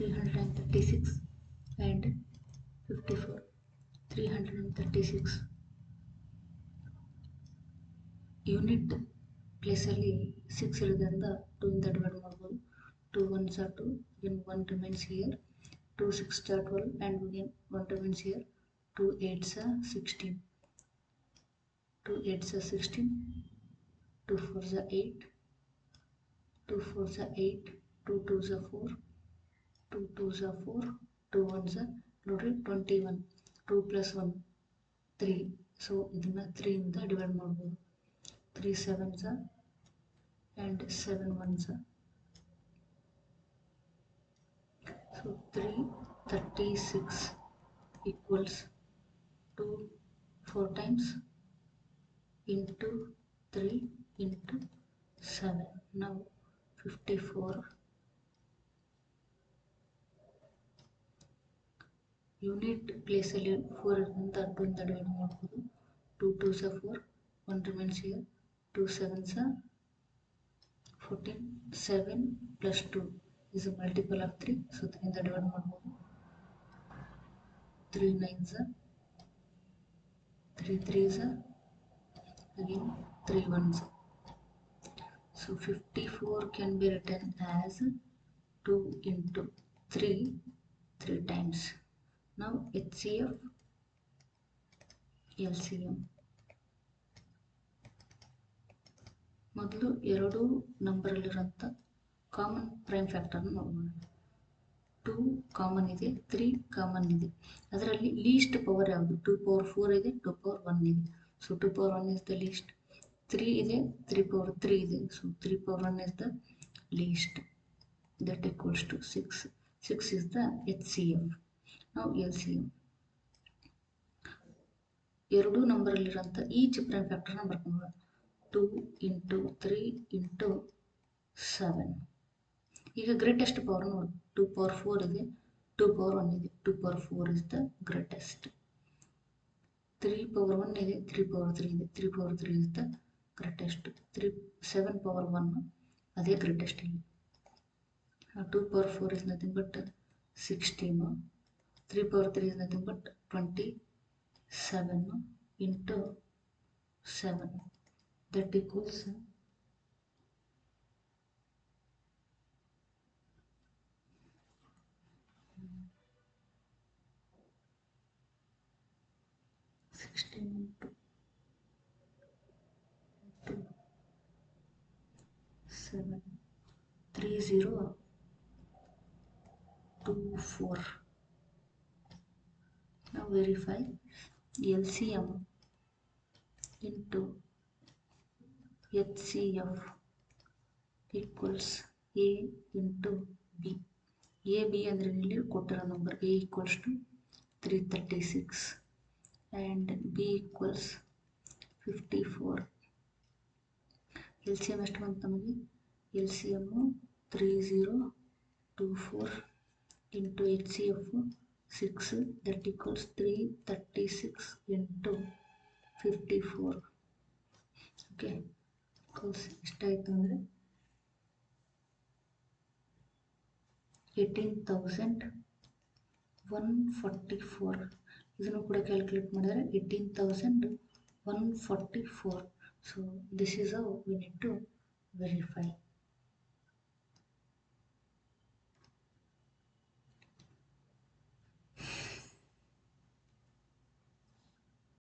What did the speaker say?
336 and 54. 336 unit ಪ್ಲೇಸಲ್ಲಿ 6 ಇರೋದ್ರಿಂದ 2 ಇಂದ ಡಿವೈಡ್ ಮಾಡ್ಬೋದು. 2 1s are 2, again 1 remains here. 2 6 are 12 and again 1 remains here. 2 8s are 16. 2 8s are 16. 2 4s are 8. 2 4s are 8. 2 2s are 4. 2 2s are 4. 2 1s are 21. 2 plus 1 3. So ಇದನ್ನ 3 ಇಂದ divide ಮಾಡ್ಬೋದು. 3 7s are and 7 1s are. So 336 equals 2 4 times into 3 into 7. Now 54 unit ಪ್ಲೇಸಲ್ಲಿ 4 ಇರೋದ್ರಿಂದ 2 ಇಂದ divide ಮಾಡ್ಬೋದು. 2 2s are 4, 1 remains here. 2 7s are 14. 7 plus 2 is a multiple of 3, so 3 ಇಂದ divide ಮಾಡ್ಬೋದು. 3 9s are 3 3s are again 3 1s are. So 54 can be written as 2 into 3 3 times. Now HCF LCM. ಮೊದಲು ಎರಡು ನಂಬರಲ್ಲಿರೋಂಥ common prime ಫ್ಯಾಕ್ಟರ್ನ ನೋಡೋಣ. 2 common ಇದೆ, 3 common ಇದೆ. ಅದರಲ್ಲಿ list power ಯಾವುದು? 2 power 4 ಇದೆ, 2 power 1 ಇದೆ. So 2 power 1 is the least. 3 ಇದೆ, 3 power 3 ಇದೆ. So 3 power 1 is the least. That equals to 6. 6 is the HCF. Now LCM. ಎರಡು ನಂಬರಲ್ಲಿರೋಂಥ ಈಚ್ ಪ್ರೈಮ್ ಫ್ಯಾಕ್ಟರ್ನ ಬರ್ಕೊಂಡ್ಬಿಡೋಣ. 2 into 3 into 7. ಈಗ ಗ್ರೇಟೆಸ್ಟ್ ಪವರ್ ನೋಡಿ. 2 power 4 ಇದೆ, 2 power 1 ಇದೆ. 2 power 4 is the greatest. 3 power 1 ಇದೆ, 3 power 3 ಇದೆ. 3 power 3 is the greatest. 7 power 1 ಅದೇ greatest ಇಲ್ಲಿ. 2 power 4 is nothing but 16. 3 power 3 is nothing but 27 into 7. That equals 16 into 7. 3024. Now verify. LCM into HCF equals A into B. A B ಅಂದರೆ ಇಲ್ಲಿ ಕೊಟ್ಟಿರೋ number. A equals to 336 and B equals 54. LCM ಎಷ್ಟು ಬಂತು ನಮಗೆ? LCM 3024 into HCF 6, that equals 336 into 54. Okay, equals ಎಷ್ಟಾಯಿತು ಅಂದರೆ 18,144. ಇದನ್ನು ಕೂಡ ಕ್ಯಾಲ್ಕುಲೇಟ್ ಮಾಡಿದರೆ 18,144. So this is how we need to verify.